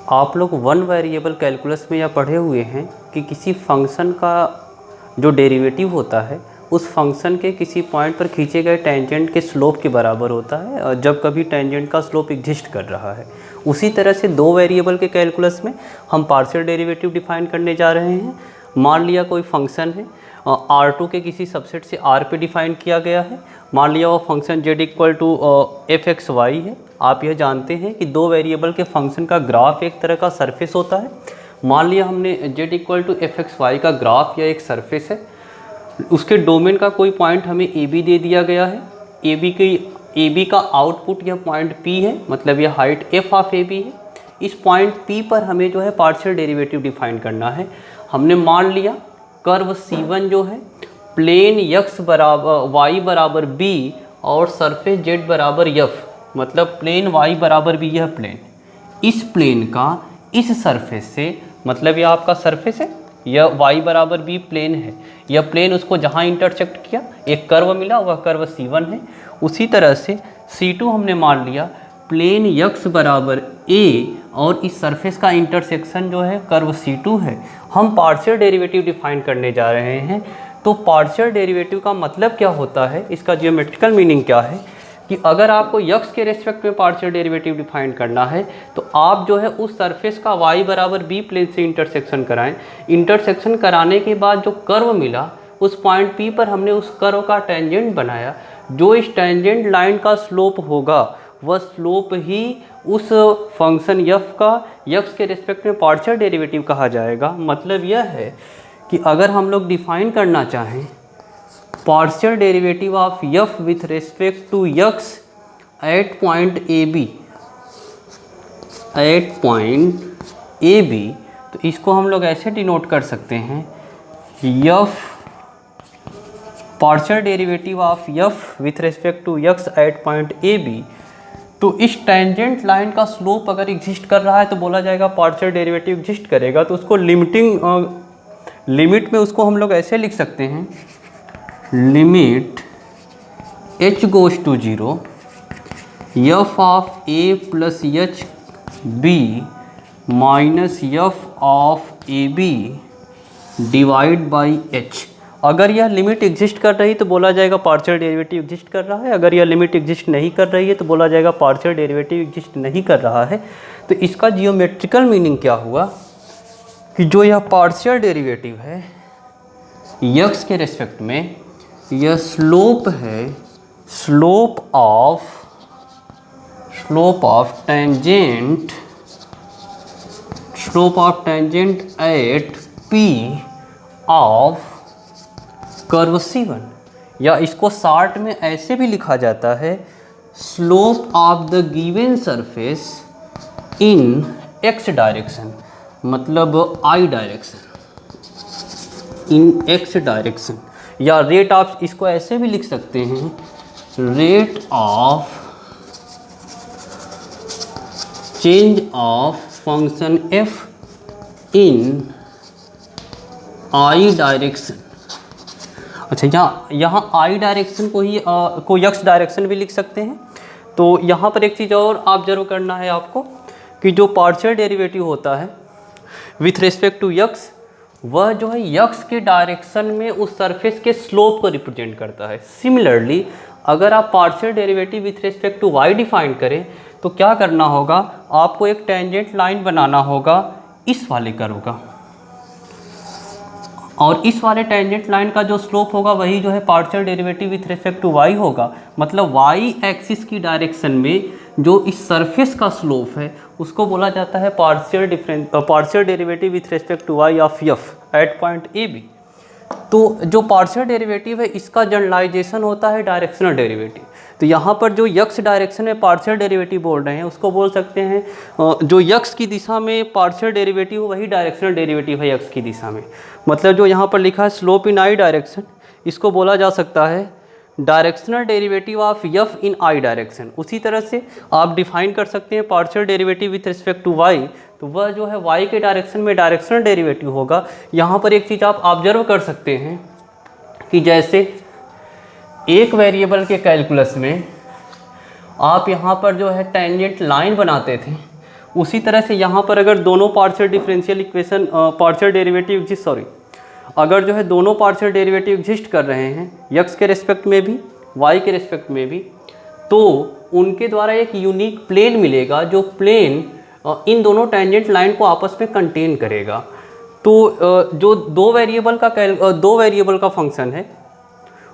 आप लोग one variable calculus में यह पढ़े हुए हैं कि किसी फंक्शन का जो डेरिवेटिव होता है उस फंक्शन के किसी पॉइंट पर खींचे गए टेंजेंट के स्लोप के बराबर होता है और जब कभी टेंजेंट का स्लोप एग्जिस्ट कर रहा है। उसी तरह से दो वेरिएबल के कैलकुलस में हम पार्शियल डेरिवेटिव डिफाइन करने जा रहे हैं। मान लिया कोई फंक्शन है R2 के किसी सबसेट से R पे डिफाइन किया गया है। मान लिया वो function z equal to fxy है। आप यह जानते हैं कि दो वेरिएबल के फंक्शन का ग्राफ एक तरह का सरफेस होता है। मान लिया हमने z इक्वल टू fxy का ग्राफ या एक सरफेस है, उसके डोमेन का कोई पॉइंट हमें AB दे दिया गया है। AB का आउटपुट यह पॉइंट P है, मतलब यह हाइट f ऑफ AB है। इस पॉइंट P पर हमें जो है पार्शियल डेरिवेटिव डिफाइन करना है। हमने मान लिया कर्व C1 जो है प्लेन x बराबर y बराबर b और सरफेस z बराबर f, मतलब प्लेन y बराबर b, यह प्लेन इस प्लेन का इस सरफेस से, मतलब यह आपका सरफेस है, यह y बराबर b प्लेन है, यह प्लेन उसको जहाँ इंटरसेक्ट किया एक कर्व मिला, वह कर्व C1 है। उसी तरह से C2 हमने मान लिया प्लेन x बराबर a और इस सरफेस का इंटरसेक्शन जो है कर्व C2 है। हम पार्शियल डेरिवेटिव डिफाइन करने जा रहे हैं। तो पार्शियल डेरिवेटिव का मतलब क्या होता है, इसका जियोमेट्रिकल मीनिंग क्या है कि अगर आपको x के रेस्पेक्ट में पार्शियल डेरिवेटिव डिफाइन करना है तो आप जो है उस सरफेस का y बराबर b प्लेन से इंटरसेक्शन कराएं। इंटरसेक्शन कराने के बाद जो कर्व मिला उस पॉइंट P पर हमने उस कर्व का टेंजेंट बनाया। जो इस टेंजेंट लाइन का स्लोप होगा वह स्लोप ही उस फंक्शन f का x के रेस्पेक्ट में पार्शियल डेरिवेटिव कहा जाएगा। मतलब यह है कि अगर हम लोग डिफाइन करना चाहें partial derivative of f with respect to x at point AB, तो इसको हम लोग ऐसे डिनोट कर सकते हैं f partial derivative of f with respect to x at point AB। तो इस टेंजेंट लाइन का स्लोप अगर एग्जिस्ट कर रहा है तो बोला जाएगा पार्शियल डेरिवेटिव एग्जिस्ट करेगा। तो उसको लिमिट में उसको हम लोग ऐसे लिख सकते हैं, limit h goes to 0 f of a plus H B minus f of A B divide by h। अगर यह लिमिट एग्जिस्ट कर रही तो बोला जाएगा पार्शियल डेरिवेटिव एग्जिस्ट कर रहा है। अगर यह लिमिट एग्जिस्ट नहीं कर रही है तो बोला जाएगा पार्शियल डेरिवेटिव एग्जिस्ट नहीं कर रहा है। तो इसका जियोमेट्रिकल मीनिंग क्या हुआ कि जो यह पार्शियल डेरिवेटिव है x के रेस्पेक्ट में, यह स्लोप है, slope of tangent at P of curve C1, या इसको शॉर्ट में ऐसे भी लिखा जाता है slope of the given surface in x direction, मतलब I direction, in x direction. या रेट ऑफ, इसको ऐसे भी लिख सकते हैं rate of change of function f in I direction. अच्छा, यहाँ I डायरेक्शन को ही को x डायरेक्शन भी लिख सकते हैं। तो यहाँ पर एक चीज़ और ऑब्जर्व करना है आपको कि जो पार्शियल डेरिवेटिव होता है विथ रिस्पेक्ट टू x, वह जो है x के डायरेक्शन में उस सरफेस के स्लोप को रिप्रेजेंट करता है। सिमिलरली अगर आप partial derivative with respect to y define करें तो क्या करना होगा, आपको एक टेंजेंट लाइन बनाना होगा इस वाले कर्व का, और इस वाले टेंजेंट लाइन का जो स्लोप होगा वही जो है partial derivative with respect to y होगा। मतलब y एक्सिस की डायरेक्शन में जो इस सरफेस का स्लोप है उसको बोला जाता है partial derivative with respect to y of f at point AB। तो जो पार्शियल डेरिवेटिव है इसका जनरलाइजेशन होता है डायरेक्शनल डेरिवेटिव। तो यहाँ पर जो x डायरेक्शन में पार्शियल डेरिवेटिव बोल रहे हैं उसको बोल सकते हैं जो x की दिशा में पार्शियल डेरिवेटिव वही डायरेक्शनल डेरिवेटिव है x की दिशा में। मतलब जो यहाँ पर लिखा है स्लोप इन I डायरेक्शन, इसको बोला जा सकता है directional derivative of f in I direction. उसी तरह से आप डिफाइन कर सकते हैं partial derivative with respect to y, तो वह जो है y के डायरेक्शन में डायरेक्शनल डेरिवेटिव होगा। यहाँ पर एक चीज़ आप ऑब्जर्व कर सकते हैं कि जैसे एक वेरिएबल के कैलकुलस में आप यहाँ पर जो है टेंजेंट लाइन बनाते थे, उसी तरह से यहाँ पर अगर दोनों partial differential equation partial derivative exist अगर जो है दोनों पार्शियल डेरिवेटिव एग्जिस्ट कर रहे हैं x के रेस्पेक्ट में भी y के रेस्पेक्ट में भी, तो उनके द्वारा एक यूनिक प्लेन मिलेगा जो प्लेन इन दोनों टेंजेंट लाइन को आपस में कंटेन करेगा। तो जो दो वेरिएबल का फंक्शन है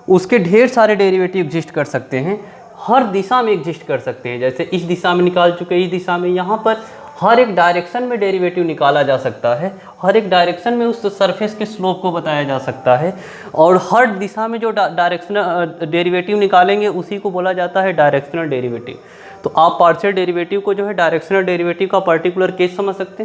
उसके ढेर सारे डेरिवेटिव एग्जिस्ट कर सकते हैं, हर दिशा में एग्जिस्ट कर सकते हैं। जैसे इस दिशा में निकाल चुके, इस दिशा में, यहाँ पर हर एक डायरेक्शन में डेरिवेटिव निकाला जा सकता है, हर एक डायरेक्शन में उस सरफेस के स्लोप को बताया जा सकता है, और हर दिशा में जो डायरेक्शनल डेरिवेटिव निकालेंगे उसी को बोला जाता है डायरेक्शनल डेरिवेटिव। तो आप पार्शियल डेरिवेटिव को जो है डायरेक्शनल डेरिवेटिव का पर्टिकुलर केस समझ सकते हैं।